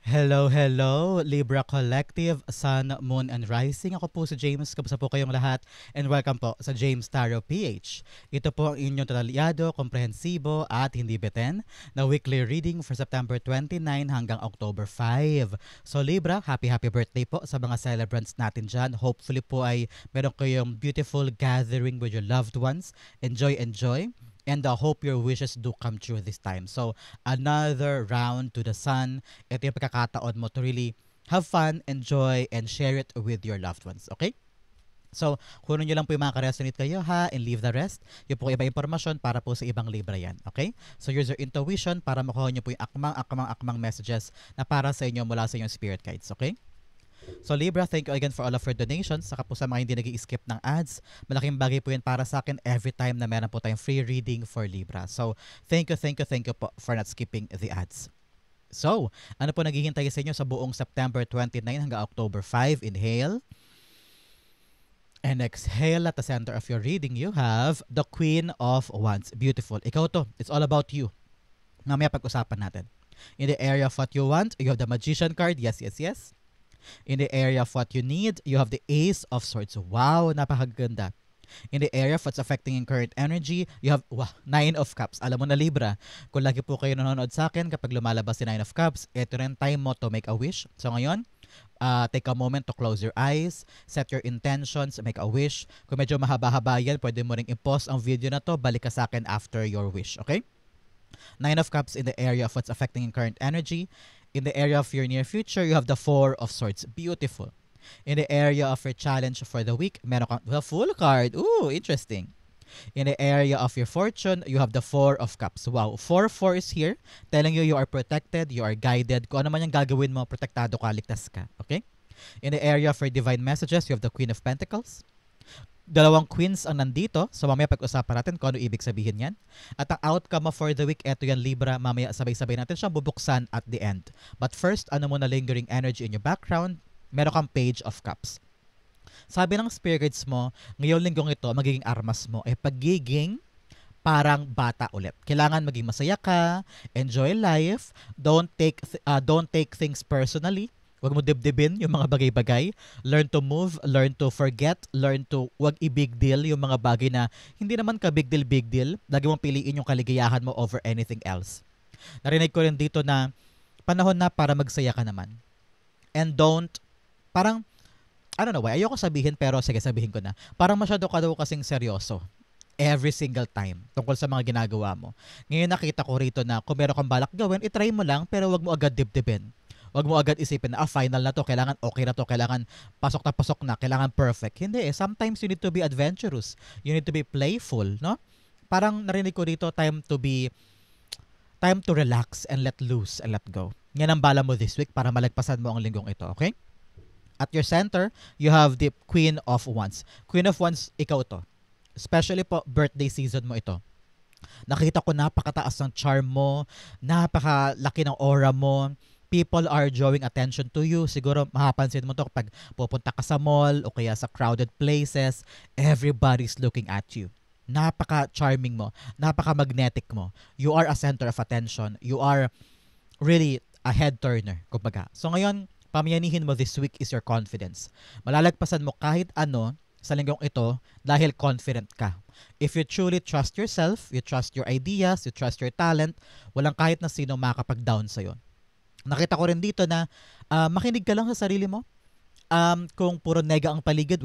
Hello, hello, Libra Collective, Sun, Moon, and Rising. Ako po si James. Kamusta po kayong lahat? And welcome po sa James Tarot PH. Ito po ang inyong detalyado, komprehensibo, at hindi beten na weekly reading for September 29 hanggang October 5. So Libra, happy birthday po sa mga celebrants natin dyan. Hopefully po ay meron kayong beautiful gathering with your loved ones. Enjoy, enjoy. And I hope your wishes do come true this time. So, another round to the sun. Ito yung pagkakataon mo to really have fun, enjoy, and share it with your loved ones. Okay? So, kunin nyo lang po yung mga ka-resonate kayo ha, and leave the rest. Yung po iba impormasyon para po sa ibang Libra yan. Okay? So, use your intuition para makuha nyo po yung akmang messages na para sa inyo mula sa inyong spirit guides. Okay? So Libra, thank you again for all of your donations. Saka po sa mga hindi nag-i-skip ng ads, malaking bagay po yan para sa akin every time na meron po tayong free reading for Libra. So thank you po for not skipping the ads. So, ano po naghihintay sa inyo sa buong September 29 hanggang October 5? Inhale. And exhale. At the center of your reading, you have the Queen of Wands. Beautiful. Ikaw to. It's all about you. Mamaya pag-usapan natin. In the area of what you want, you have the Magician card. Yes, yes, yes. In the area of what you need, you have the Ace of Swords. Wow, napakaganda. In the area of what's affecting your current energy, you have Nine of Cups. Alam mo na Libra, kung lagi po kayo nanonood sa akin, kapag lumalabas si Nine of Cups, ito rin time mo to make a wish. So ngayon, take a moment to close your eyes, set your intentions, make a wish. Kung medyo mahaba-haba yan, pwede mo rin i-pause ang video na to, balik ka sa akin after your wish, okay? Nine of Cups in the area of what's affecting your current energy. In the area of your near future, you have the Four of Swords. Beautiful. In the area of your challenge for the week, meron kang the Fool card. Ooh, interesting. In the area of your fortune, you have the Four of Cups. Wow, 4-4 is here, telling you you are protected, you are guided. Kung ano man yung gagawin mo, protektado ka, ligtas ka. Okay? In the area of your divine messages, you have the Queen of Pentacles. Dalawang queens ang nandito. So mamaya pag-usapan natin kung ano ibig sabihin yan. At ang outcome mo for the week, eto yan Libra. Mamaya sabay-sabay natin siyang bubuksan at the end. But first, ano muna lingering energy in your background? Meron kang Page of Cups. Sabi ng spirit guides mo, ngayong linggong ito, magiging armas mo ay pagiging parang bata ulit. Kailangan maging masaya ka, enjoy life, don't take things personally. Huwag mo dibdibin yung mga bagay-bagay. Learn to move, learn to forget, learn to wag i-big deal yung mga bagay na hindi naman ka big deal. Lagi mong piliin yung kaligayahan mo over anything else. Narinig ko rin dito na panahon na para magsaya ka naman. And parang, I don't know why, ayoko sabihin pero sige sabihin ko na. Parang masyado ka daw kasing seryoso every single time tungkol sa mga ginagawa mo. Ngayon nakita ko rito na kung meron kang balak gawin, itry mo lang pero wag mo agad dibdibin. Wag mo agad isipin na final na to, kailangan okay na to, kailangan pasok na, kailangan perfect. Hindi eh. Sometimes you need to be adventurous. You need to be playful, no? Parang narinig ko dito, time to relax and let loose and let go. Yan ang bala mo this week para malagpasan mo ang linggong ito, okay? At your center, you have the Queen of Wands. Queen of Wands, ikaw to. Especially po, birthday season mo ito. Nakita ko napakataas ng charm mo, napakalaki ng aura mo. People are drawing attention to you. Siguro mapapansin mo to kapag pupunta ka sa mall o kaya sa crowded places, everybody's looking at you. Napaka-charming mo, napaka-magnetic mo. You are a center of attention. You are really a head turner, kumbaga. So ngayon, pamiyanihin mo this week is your confidence. Malalagpasan mo kahit ano sa linggong ito dahil confident ka. If you truly trust yourself, you trust your ideas, you trust your talent, walang kahit na sino makakapag-down sa'yo. Nakita ko rin dito na makinig ka lang sa sarili mo. Kung puro nega ang paligid,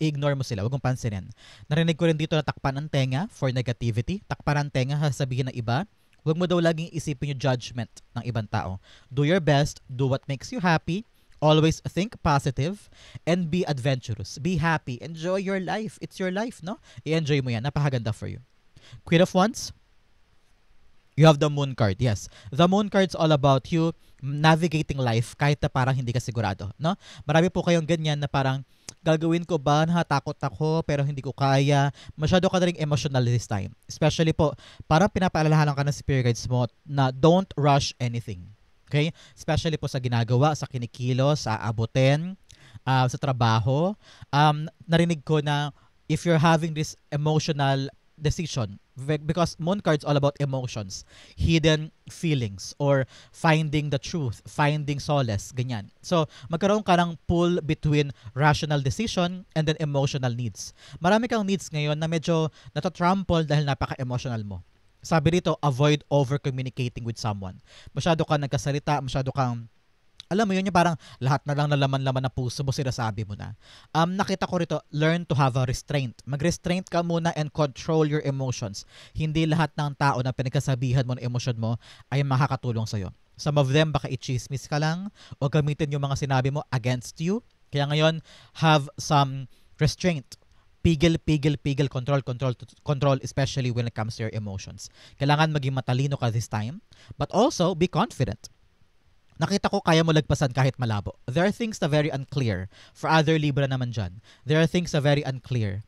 i-ignore mo sila, wag mong pansinin. Narinig ko rin dito na takpan ang tenga for negativity. Takpan ang tenga, sabihin ng iba. Wag mo daw laging isipin yung judgment ng ibang tao. Do your best, do what makes you happy. Always think positive and be adventurous. Be happy. Enjoy your life. It's your life, no? I-enjoy mo yan. Napakaganda for you. Queen of Wands, you have the Moon card. Yes. The Moon card's all about you navigating life kahit na parang hindi ka sigurado, no? Marami po kayong ganyan na parang gagawin ko ba? Natakot ako pero hindi ko kaya. Masyado ka na rin emotional this time. Especially po, parang pinapaalalahanan ka ng spirit guides mo na don't rush anything. Okay? Especially po sa ginagawa, sa kinikilos, sa abutin, sa trabaho. Narinig ko na if you're having this emotional decision because moon card's all about emotions, hidden feelings, or finding the truth, finding solace, ganyan. So, magkaroon ka ng pull between rational decision and then emotional needs. Marami kang needs ngayon na medyo natatrample dahil napaka-emotional mo. Sabi dito, avoid over-communicating with someone. Masyado kang nagkasalita, masyado kang alam mo yun, yung parang lahat na lang na laman-laman na puso mo, sinasabi mo na. Nakita ko rito, learn to have a restraint. Mag-restraint ka muna and control your emotions. Hindi lahat ng tao na pinagkasabihan mo ng emosyon mo ay makakatulong sa'yo. Some of them, baka i-chismis ka lang o gamitin yung mga sinabi mo against you. Kaya ngayon, have some restraint. Pigil, control, especially when it comes to your emotions. Kailangan maging matalino ka this time, but also be confident. Nakita ko kaya mo lagpasan kahit malabo. There are things na very unclear. For other Libra naman dyan, there are things na very unclear.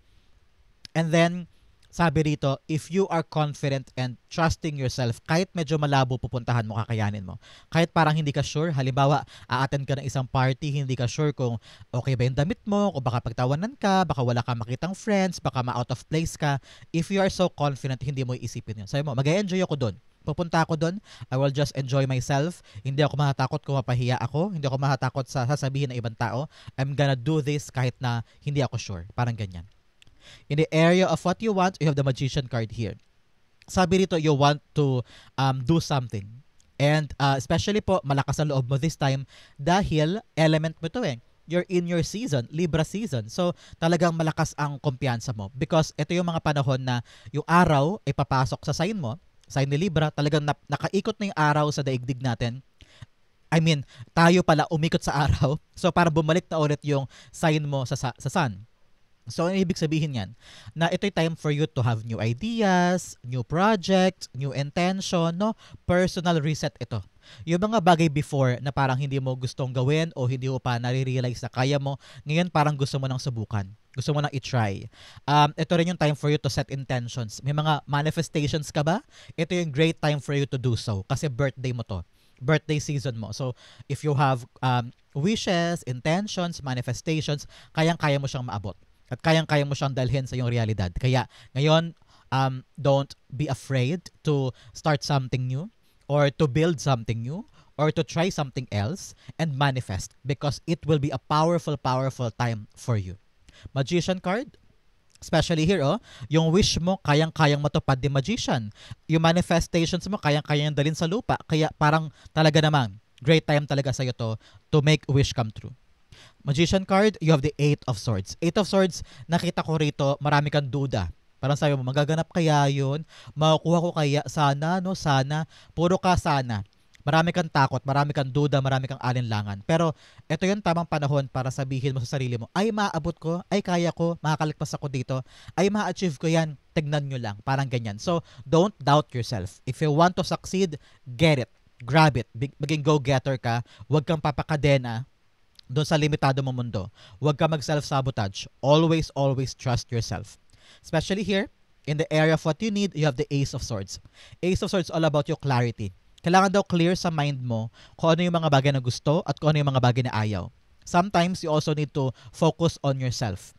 And then, sabi rito, if you are confident and trusting yourself, kahit medyo malabo pupuntahan mo, kakayanin mo. Kahit parang hindi ka sure, halimbawa, a-attend ka ng isang party, hindi ka sure kung okay ba yung damit mo, kung baka pagtawanan ka, baka wala ka makitang friends, baka ma-out of place ka. If you are so confident, hindi mo iisipin yun. Sabi mo, mag-enjoy ako doon. Pupunta ako doon, I will just enjoy myself. Hindi ako mahatakot kung mapahiya ako. Hindi ako mahatakot sa sasabihin ng ibang tao. I'm gonna do this kahit na hindi ako sure. Parang ganyan. In the area of what you want, you have the Magician card here. Sabi rito, you want to do something. And especially po, malakas ang loob mo this time dahil element mo to eh. You're in your season, Libra season. So, talagang malakas ang kumpiyansa mo. Because ito yung mga panahon na yung araw ay papasok sa sign mo, sign ni Libra, talagang nakaikot na yung araw sa daigdig natin. I mean, tayo pala umikot sa araw. So, para bumalik na ulit yung sign mo sa sun. So, ano ibig sabihin yan? Na ito'y time for you to have new ideas, new project, new intention, no? Personal reset ito. Yung mga bagay before na parang hindi mo gustong gawin o hindi mo pa nare-realize na kaya mo, ngayon parang gusto mo nang subukan. Gusto mo nang i-try. Ito rin yung time for you to set intentions. May mga manifestations ka ba? Ito yung great time for you to do so. Kasi birthday mo to. Birthday season mo. So, if you have wishes, intentions, manifestations, kayang-kaya mo siyang maabot. At kayang-kaya mo siyang dalhin sa iyong realidad. Kaya, ngayon, don't be afraid to start something new or to build something new or to try something else and manifest because it will be a powerful time for you. Magician card, especially here, yung wish mo, kayang-kayang matupad ni Magician. Yung manifestations mo, kayang-kayang dalhin sa lupa. Kaya parang talaga naman, great time talaga sa'yo to make a wish come true. Magician card, you have the 8 of Swords. 8 of Swords, nakita ko rito, marami kang duda. Parang sabi mo, magaganap kaya yun? Makukuha ko kaya? Sana, no? Sana. Puro ka sana. Marami kang takot, marami kang duda, marami kang alinlangan. Pero ito yung tamang panahon para sabihin mo sa sarili mo, ay maabot ko, ay kaya ko, makakaligpas ako dito, ay ma-achieve ko yan, tignan nyo lang. Parang ganyan. So, don't doubt yourself. If you want to succeed, get it. Grab it. Maging go-getter ka. Huwag kang papakadena doon sa limitado mong mundo. Huwag kang mag-self-sabotage. Always trust yourself. Especially here, in the area of what you need, you have the Ace of Swords. Ace of Swords all about your clarity. Kailangan daw clear sa mind mo kung ano yung mga bagay na gusto at kung ano yung mga bagay na ayaw. Sometimes, you also need to focus on yourself.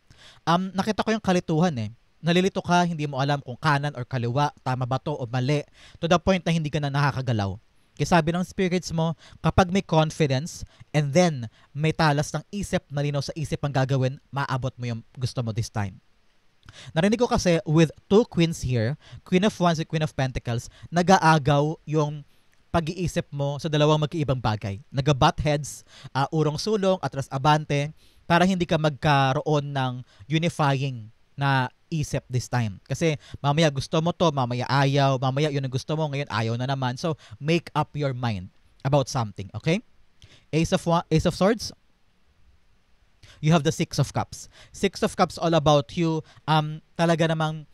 Nakita ko yung kalituhan eh. Nalilito ka, hindi mo alam kung kanan or kaliwa, tama ba to o mali, to the point na hindi ka na nakakagalaw. Kaya sabi ng spirits mo, kapag may confidence and then may talas ng isip, malinaw sa isip ang gagawin, maabot mo yung gusto mo this time. Narinig ko kasi with 2 queens here, Queen of Wands and Queen of Pentacles, nag-aagaw yung pag-iisip mo sa dalawang magkaibang bagay. Nag-butt heads, urong sulong, atras abante, para hindi ka magkaroon ng unifying na isip this time. Kasi mamaya gusto mo to, mamaya ayaw, mamaya yun ang gusto mo, ngayon ayaw na naman. So, make up your mind about something, okay? Ace of Swords, you have the 6 of Cups. 6 of Cups all about you talaga namang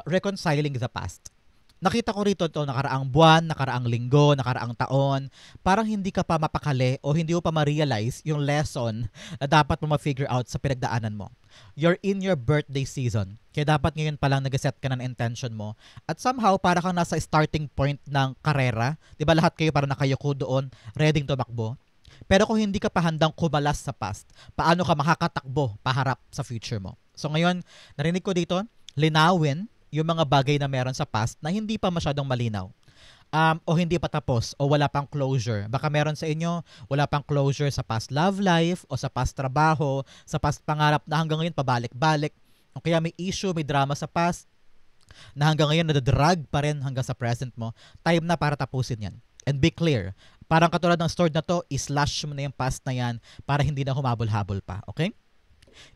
reconciling the past. Nakita ko rito ito nakaraang buwan, nakaraang linggo, nakaraang taon, parang hindi ka pa mapakali o hindi mo pa ma-realize yung lesson na dapat mo ma-figure out sa pinagdaanan mo. You're in your birthday season. Kaya dapat ngayon pa lang nag-set ka ng intention mo. At somehow, para kang nasa starting point ng karera. Diba lahat kayo parang nakayuko doon, ready to makbo. Pero kung hindi ka pa handang kumalas sa past, paano ka makakatakbo paharap sa future mo? So ngayon, narinig ko dito, linawin yung mga bagay na meron sa past na hindi pa masyadong malinaw. O hindi pa tapos o wala pang closure. Baka meron sa inyo wala pang closure sa past love life o sa past trabaho, sa past pangarap na hanggang ngayon pabalik-balik. O kaya may issue, may drama sa past na hanggang ngayon nadadrag pa rin hanggang sa present mo. Time na para tapusin yan. And be clear. Parang katulad ng story na to, i-slash mo na yung past na yan para hindi na humabol-habol pa. Okay?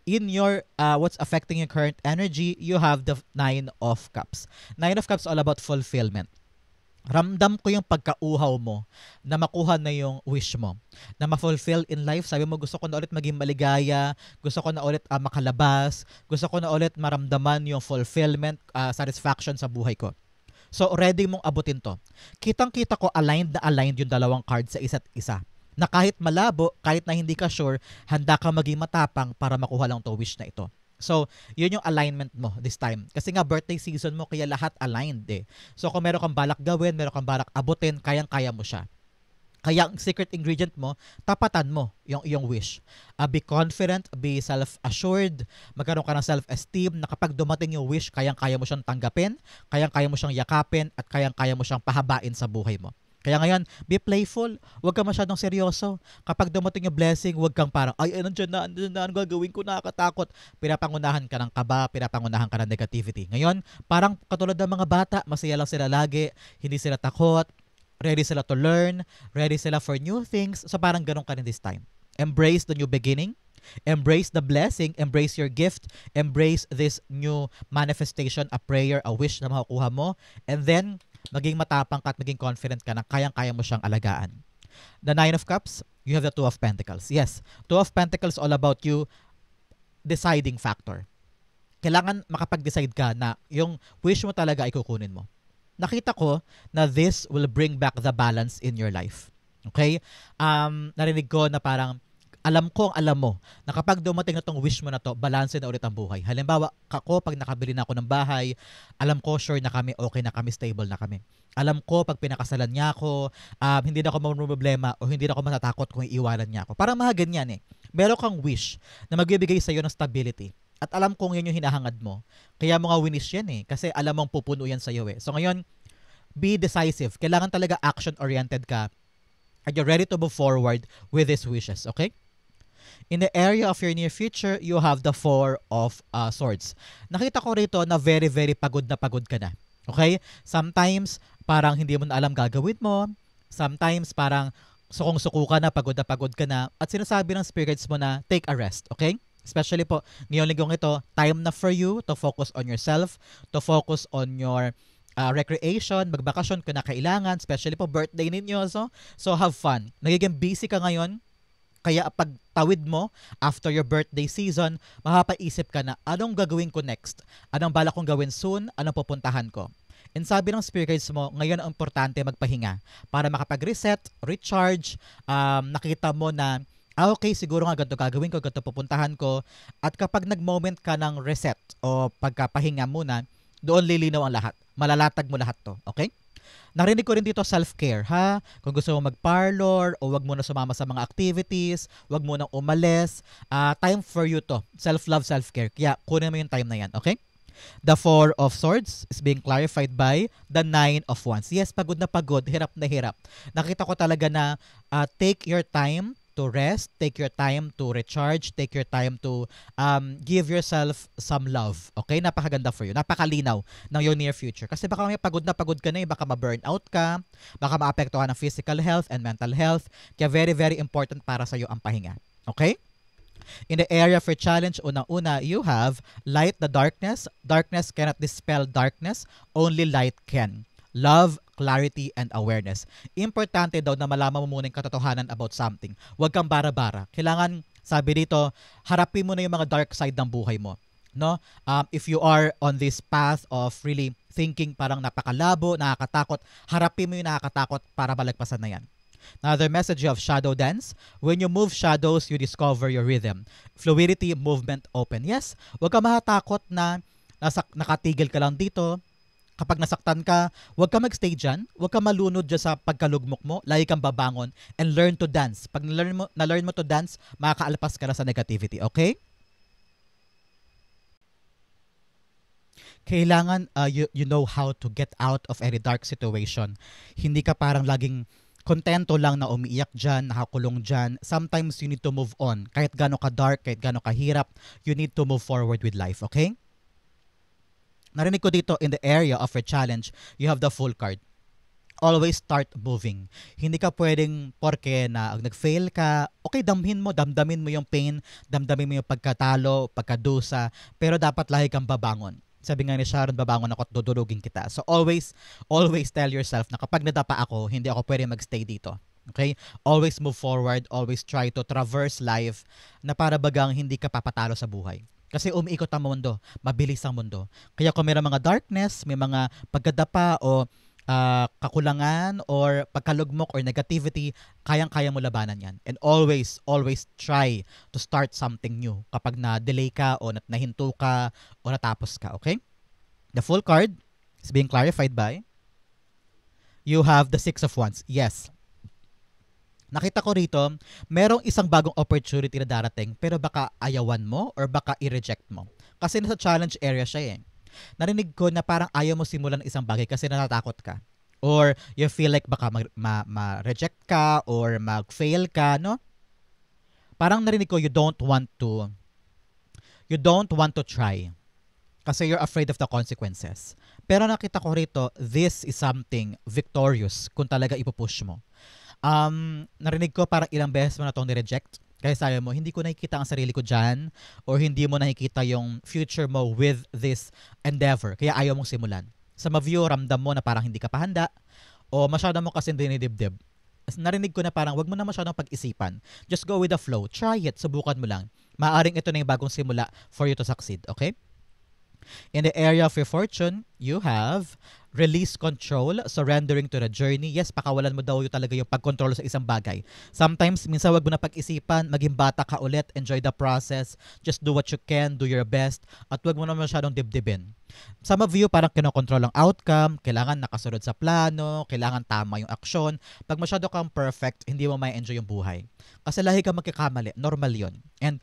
In your what's affecting your current energy, you have the Nine of Cups. Nine of Cups all about fulfillment. Ramdam ko yung pagkauhaw mo na makuha na yung wish mo, na ma-fulfill in life. Sabi mo, gusto ko na ulit maging maligaya, gusto ko na ulit makalabas, gusto ko na ulit maramdaman yung fulfillment, satisfaction sa buhay ko. So, ready mong abutin to. Kitang-kita ko aligned na aligned yung dalawang cards sa isa't isa. Na kahit malabo, kahit na hindi ka sure, handa ka maging matapang para makuha lang to wish na ito. So, yun yung alignment mo this time. Kasi nga birthday season mo, kaya lahat aligned eh. So, kung meron kang balak gawin, meron kang balak abutin, kayang-kaya mo siya. Kaya ang secret ingredient mo, tapatan mo yung wish. Be confident, be self-assured, magkaroon ka ng self-esteem na kapag dumating yung wish, kayang-kaya mo siyang tanggapin, kayang-kaya mo siyang yakapin, at kayang-kaya mo siyang pahabain sa buhay mo. Kaya ngayon, be playful. Huwag ka masyadong seryoso. Kapag dumating yung blessing, huwag kang parang, ay, nandiyan na, ano gagawin ko, nakakatakot. Pinapangunahan ka ng kaba, pinapangunahan ka ng negativity. Ngayon, parang katulad ng mga bata, masaya lang sila lagi, hindi sila takot, ready sila to learn, ready sila for new things. So parang ganun ka rin this time. Embrace the new beginning. Embrace the blessing, embrace your gift, embrace this new manifestation, a prayer, a wish na makukuha mo, and then maging matapang ka at maging confident ka na kayang-kaya mo siyang alagaan. The Nine of Cups, you have the Two of Pentacles. Yes, Two of Pentacles all about you deciding factor. Kailangan makapag-decide ka na yung wish mo talaga ay kukunin mo. Nakita ko na this will bring back the balance in your life. Okay? Narinig ko na parang alam mo na kapag dumating na tong wish mo na to, balance na ulit ang buhay. Halimbawa, ako pag nakabili na ako ng bahay, alam ko sure na kami, okay na kami, stable na kami. Alam ko pag pinakasalan niya ako, hindi na ako problema o hindi na ako matatakot kung iiwanan niya ako. Parang mga ganyan eh. Meron kang wish na magbibigay sa iyo ng stability. At alam kong yan yung hinahangad mo. Kaya mo nga winish yan eh. Kasi alam mong pupuno yan sa iyo eh. So ngayon, be decisive. Kailangan talaga action-oriented ka. And you're ready to move forward with these wishes. Okay? In the area of your near future, you have the Four of Swords. Nakita ko rito na very, very pagod na pagod ka na. Okay? Sometimes, parang hindi mo na alam gagawin mo. Sometimes, parang sukong-suko ka na pagod ka na. At sinasabi ng spirits mo na take a rest. Okay? Especially po, ngayong linggong ito, time na for you to focus on yourself, to focus on your recreation, magbakasyon kung na kailangan, especially po birthday ninyo. So have fun. Nagiging busy ka ngayon. Kaya pag tawid mo after your birthday season, mapapaisip ka na anong gagawin ko next? Anong balak kong gawin soon? Anong pupuntahan ko? And sabi ng spirit guides mo, ngayon ang importante magpahinga para makapag-reset, recharge, nakita mo na okay, siguro nga ganito gagawin ko, ganito pupuntahan ko. At kapag nag-moment ka ng reset o pagkapahinga muna, doon lilinaw ang lahat. Malalatag mo lahat to. Okay? Narinig ko rin dito self-care, ha? Kung gusto mo mag-parlor o wag mo na sumama sa mga activities, wag mo nang umalis, time for you to. Self-love, self-care. Kaya kunin mo yung time na yan, okay? The Four of Swords is being clarified by the Nine of Wands. Yes, pagod na pagod, hirap na hirap. Nakita ko talaga na take your time to rest, take your time to recharge, take your time to give yourself some love. Okay? Napakaganda for you. Napakalinaw ng your near future. Kasi baka may pagod na pagod ka na, baka ma-burnout ka, baka maapektuhan ng physical health and mental health. Kaya very, very important para sa iyo ang pahinga. Okay? In the area for challenge, unang-una, you have light the darkness. Darkness cannot dispel darkness. Only light can. Love, clarity, and awareness. Importante daw na malaman mo muna yung katotohanan about something. Huwag kang bara-bara. Kailangan, sabi dito, harapin mo na yung mga dark side ng buhay mo. No? If you are on this path of really thinking parang napakalabo, nakakatakot, harapin mo yung nakakatakot para balagpasan na yan. Another message, you have shadow dance. When you move shadows, you discover your rhythm. Fluidity, movement, open. Yes, huwag ka mahatakot na nakatigil ka lang dito. Kapag nasaktan ka, huwag ka magstay dyan. Huwag ka malunod dyan sa pagkalugmok mo. Lagi kang babangon and learn to dance. Pag na-learn mo to dance, makakaalpas ka na sa negativity. Okay? Kailangan you know how to get out of any dark situation. Hindi ka parang laging kontento lang na umiiyak dyan, nakakulong dyan. Sometimes you need to move on. Kahit gano'n ka dark, kahit gano'n kahirap, you need to move forward with life, okay? Narinig ko dito in the area of your challenge, you have the full card. Always start moving. Hindi ka pwedeng porke na nag-fail ka, okay, damdamin mo yung pain, damdamin mo yung pagkatalo, pagkadusa, pero dapat lagi kang babangon. Sabi nga ni Sharon, babangon ako at dudurugin kita. So always tell yourself na kapag nadapa ako, hindi ako pwede magstay dito. Okay? Always move forward, always try to traverse life na para bagang hindi ka papatalo sa buhay. Kasi umiikot ang mundo, mabilis ang mundo. Kaya kung may mga darkness, may mga pagkadapa o kakulangan or pagkalugmok or negativity, kayang-kaya mo labanan yan. And always try to start something new kapag na-delay ka o nahinto ka o natapos ka, okay? The full card is being clarified by you have the Six of Wands. Yes. Nakita ko rito, merong isang bagong opportunity na darating pero baka ayawan mo or baka i-reject mo. Kasi nasa challenge area siya eh. Narinig ko na parang ayaw mo simulan isang bagay kasi natatakot ka. Or you feel like baka ma-reject ka or mag-fail ka, no? Parang narinig ko you don't want to try. Kasi you're afraid of the consequences. Pero nakita ko rito, this is something victorious kung talaga ipupush mo. Narinig ko parang ilang beses mo na itong ni-reject. Kaya sabi mo, hindi ko nakikita ang sarili ko dyan or hindi mo nakikita yung future mo with this endeavor. Kaya ayaw mong simulan. Sa ma-view, ramdam mo na parang hindi ka pa handa o masyado mo kasi dinidibdib. Narinig ko na parang wag mo na masyadong pag-isipan. Just go with the flow. Try it. Subukan mo lang. Maaring ito na yung bagong simula for you to succeed. Okay? In the area of your fortune, you have release control, surrendering to the journey. Yes, pakawalan mo daw yung talaga yung pagkontrol sa isang bagay. Sometimes, minsan wag mo na pag-isipan, maging bata ka ulit, enjoy the process, just do what you can, do your best, at wag mo na masyadong dibdibin. Some of you parang kinokontrol ang outcome, kailangan nakasunod sa plano, kailangan tama yung aksyon. Pag masyado kang perfect, hindi mo may enjoy yung buhay. Kasi lahi ka magkakamali, normal yun. And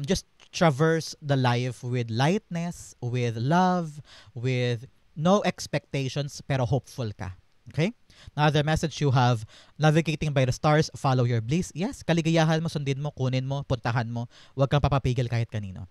just traverse the life with lightness, with love, with no expectations, pero hopeful ka. Okay? Now, the message you have, navigating by the stars, follow your bliss. Yes, kaligayahan mo, sundin mo, kunin mo, puntahan mo. Huwag kang papapigil kahit kanino.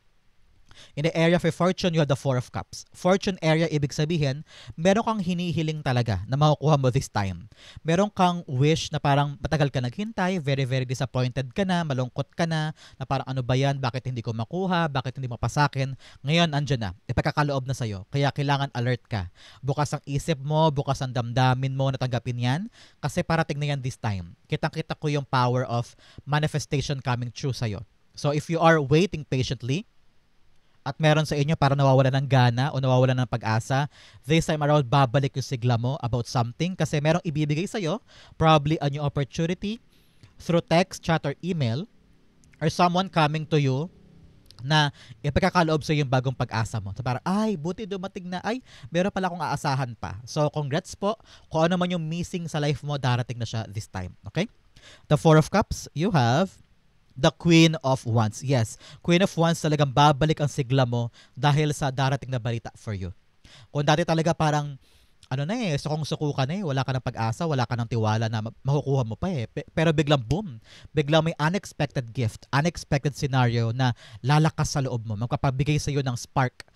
In the area of your fortune, you have the Four of Cups. Fortune area, ibig sabihin, meron kang hinihiling talaga na makukuha mo this time. Meron kang wish na parang matagal ka naghintay, very, very disappointed ka na, malungkot ka na parang ano ba yan, bakit hindi ko makuha, bakit hindi mapasakin. Ngayon, andyan na, ipagkakaloob na sa'yo. Kaya kailangan alert ka. Bukas ang isip mo, bukas ang damdamin mo na tanggapin yan, kasi parating na yan this time. Kitang-kita ko yung power of manifestation coming true sa'yo. So if you are waiting patiently, at meron sa inyo para nawawala ng gana o nawawala ng pag-asa, this time around, babalik yung sigla mo about something kasi merong ibibigay sa'yo, probably a new opportunity through text, chat, or email, or someone coming to you na ipagkakaloob sa yung bagong pag-asa mo. So parang, ay, buti dumating na, ay, meron pala akong aasahan pa. So congrats po, kung ano man yung missing sa life mo, darating na siya this time. Okay? The Four of Cups, you have the Queen of Wands. Yes, Queen of Wands, talagang babalik ang sigla mo dahil sa darating na balita for you. Kung dati talaga parang ano na eh, sukong-suko ka na eh, wala ka ng pag-asa, wala ka ng tiwala na makukuha mo pa eh. Pero biglang boom, biglang may unexpected gift, unexpected scenario na lalakas sa loob mo, magpapabigay sa iyo ng spark,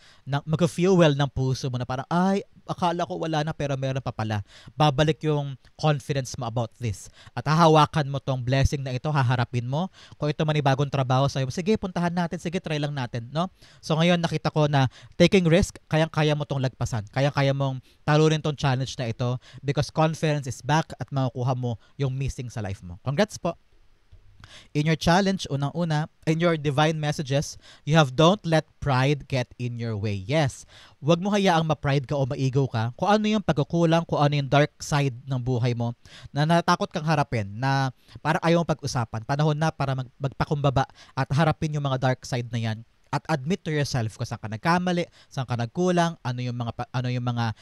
mag-fuel ng puso mo na parang, ay, akala ko wala na pero meron pa pala. Babalik yung confidence mo about this. At hahawakan mo tong blessing na ito, haharapin mo. Kung ito man bagong trabaho sa'yo, sige, puntahan natin, sige, try lang natin, no? So ngayon nakita ko na taking risk, kayang-kaya mo tong lagpasan. Kayang-kaya mong talunin tong challenge na ito because confidence is back at makukuha mo yung missing sa life mo. Congrats po! In your challenge, unang-una, in your divine messages, you have don't let pride get in your way. Yes, huwag mo hayaang ma-pride ka o ma-ego ka. Kung ano yung pagkukulang, kung ano yung dark side ng buhay mo na natakot kang harapin, na parang ayaw mong pag-usapan. Panahon na para magpakumbaba at harapin yung mga dark side na yan. At admit to yourself kung saan ka nagkamali, saan ka nagkulang, ano yung mga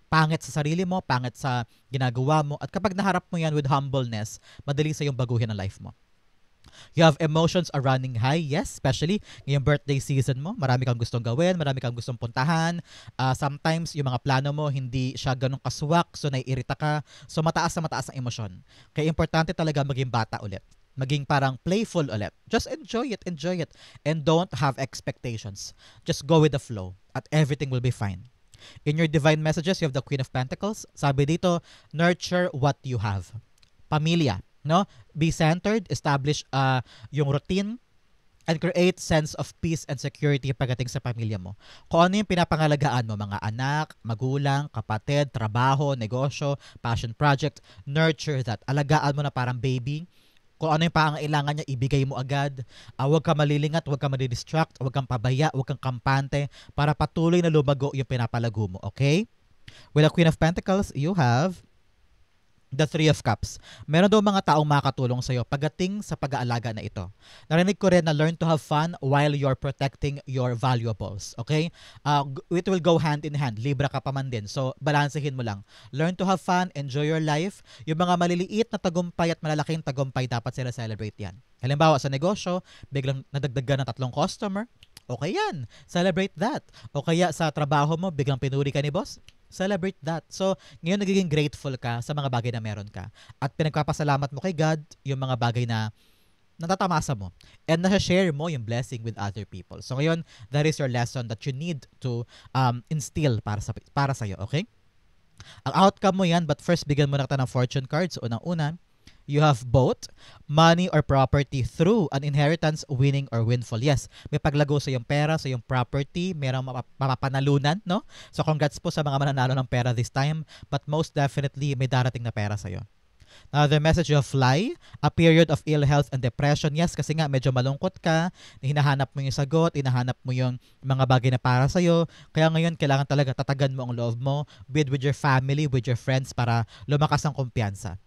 pangit sa sarili mo, pangit sa ginagawa mo. At kapag naharap mo yan with humbleness, madali sa yung baguhin ang life mo. You have emotions are running high, yes, especially ngayong birthday season mo. Marami kang gustong gawin, marami kang gustong puntahan. Sometimes, yung mga plano mo, hindi siya ganun kaswak, so naiirita ka. So mataas ang emosyon. Kaya importante talaga maging bata ulit. Maging parang playful ulit. Just enjoy it. And don't have expectations. Just go with the flow at everything will be fine. In your divine messages, you have the Queen of Pentacles. Sabi dito, nurture what you have. Pamilya, no? Be centered, establish yung routine, and create sense of peace and security pagdating sa pamilya mo. Kung ano yung pinapangalagaan mo, mga anak, magulang, kapatid, trabaho, negosyo, passion project, nurture that. Alagaan mo na parang baby. Kung ano yung pangangailangan niya, ibigay mo agad. Huwag ka malilingat, huwag ka madidistract, huwag kang pabaya, huwag kang kampante para patuloy na lumago yung pinapalago mo. Okay? With the Queen of Pentacles, you have the Three of Cups. Meron daw mga taong makakatulong sa'yo pagdating sa pag-aalaga na ito. Narinig ko rin na learn to have fun while you're protecting your valuables. Okay? It will go hand in hand. Libra ka pa man din. So, balansehin mo lang. Learn to have fun, enjoy your life. Yung mga maliliit na tagumpay at malalaking tagumpay, dapat sila celebrate yan. Halimbawa, sa negosyo, biglang nadagdagan ng 3 customer. Okay yan. Celebrate that. O kaya sa trabaho mo, biglang pinuri ka ni boss. Celebrate that. So, ngayon nagiging grateful ka sa mga bagay na meron ka. At pinagpapasalamat mo kay God yung mga bagay na natatamasa mo. And nasa-share mo yung blessing with other people. So, ngayon, that is your lesson that you need to instill para sa'yo. Okay? Ang outcome mo yan, but first, bigyan mo na kita ng fortune cards. So, unang-una, you have both money or property through an inheritance, winning or windfall. Yes, may paglago sa iyong pera, sa iyong property, merong mapapanalunan, no? So congrats po sa mga mananalo ng pera this time, but most definitely may darating na pera sa iyo. Now, the message you fly, a period of ill health and depression. Yes, kasi nga medyo malungkot ka, hinahanap mo yung sagot, hinahanap mo yung mga bagay na para sa'yo. Kaya ngayon, kailangan talaga tatagan mo ang loob mo, with your family, with your friends, para lumakas ang kumpiyansa.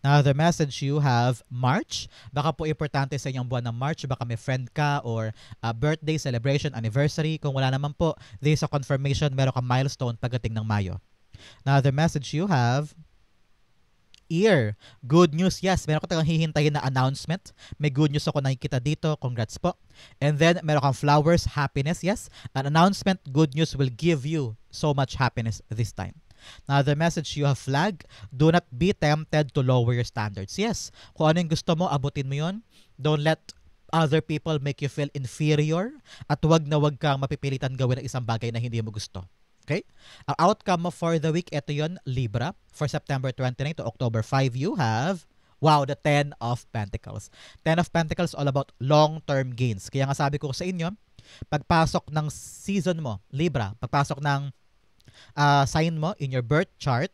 Now, the message you have, March. Baka po importante sa inyong buwan ng March. Baka may friend ka or birthday, celebration, anniversary. Kung wala naman po, this is a confirmation. Meron kang milestone pagdating ng Mayo. Now, the message you have, Ear. Good news, yes. Meron ko talagang hihintayin na announcement. May good news ako nakikita dito. Congrats po. And then, meron kang flowers, happiness, yes. An announcement, good news will give you so much happiness this time. Now, the message you have flag, do not be tempted to lower your standards. Yes, kung ano yung gusto mo, abutin mo yun. Don't let other people make you feel inferior at wag kang mapipilitan gawin ang isang bagay na hindi mo gusto. Okay? Ang outcome mo for the week, ito yun, Libra. For September 29 to October 5, you have, wow, the 10 of Pentacles. 10 of Pentacles all about long-term gains. Kaya nga sabi ko sa inyo, pagpasok ng season mo, Libra, pagpasok ng sign mo in your birth chart,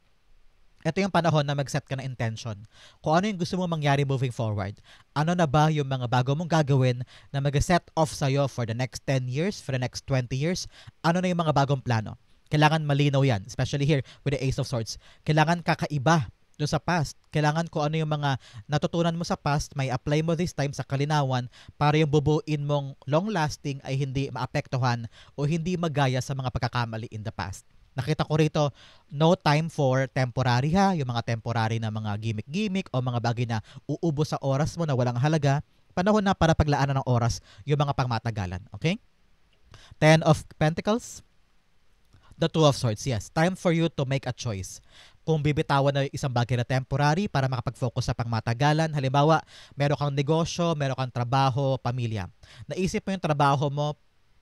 ito yung panahon na mag-set ka ng intention. Kung ano yung gusto mo mangyari moving forward. Ano na ba yung mga bago mong gagawin na mag-set off sa'yo for the next 10 years, for the next 20 years? Ano na yung mga bagong plano? Kailangan malinaw yan, especially here with the Ace of Swords. Kailangan kakaiba doon sa past. Kailangan kung ano yung mga natutunan mo sa past, may apply mo this time sa kalinawan para yung bubuin mong long-lasting ay hindi maapektuhan o hindi magaya sa mga pagkakamali in the past. Nakita ko rito, no time for temporary ha, yung mga temporary na mga gimmick-gimmick o mga bagay na uubo sa oras mo na walang halaga. Panahon na para paglaanan ng oras yung mga pangmatagalan. Okay? 10 of Pentacles. The Two of Swords, yes. Time for you to make a choice. Kung bibitawan na yung isang bagay na temporary para makapag-focus sa pangmatagalan. Halimbawa, meron kang negosyo, meron kang trabaho, pamilya. Naisip mo yung trabaho mo,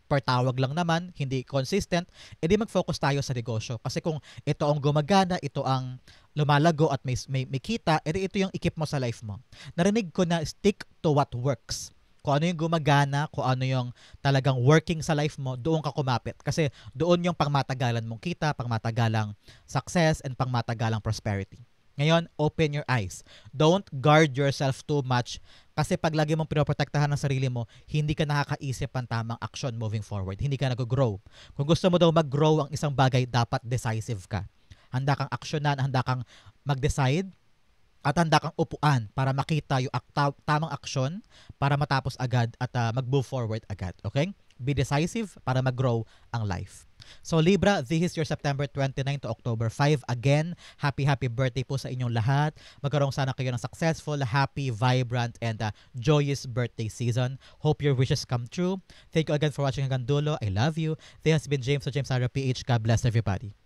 per tawag lang naman, hindi consistent, edi mag-focus tayo sa negosyo. Kasi kung ito ang gumagana, ito ang lumalago at may kita, edi ito yung ikip mo sa life mo. Narinig ko na stick to what works. Kung ano yung gumagana, kung ano yung talagang working sa life mo, doon ka kumapit. Kasi doon yung pangmatagalan mong kita, pangmatagalang success, and pangmatagalang prosperity. Ngayon, open your eyes. Don't guard yourself too much kasi pag lagi mong pinoprotektahan ng sarili mo, hindi ka nakakaisip ng tamang action moving forward. Hindi ka nag-grow. Kung gusto mo daw mag-grow ang isang bagay, dapat decisive ka. Handa kang aksyonan, handa kang mag-decide, at handa kang upuan para makita yung tamang aksyon para matapos agad at mag-move forward agad. Okay? Be decisive para mag-grow ang life. So Libra, this is your September 29 to October 5. Again, happy birthday po sa inyong lahat. Magkaroon sana kayo ng successful, happy, vibrant, and joyous birthday season. Hope your wishes come true. Thank you again for watching hanggang dulo. I love you. This has been James sa James Taro PH. God bless everybody.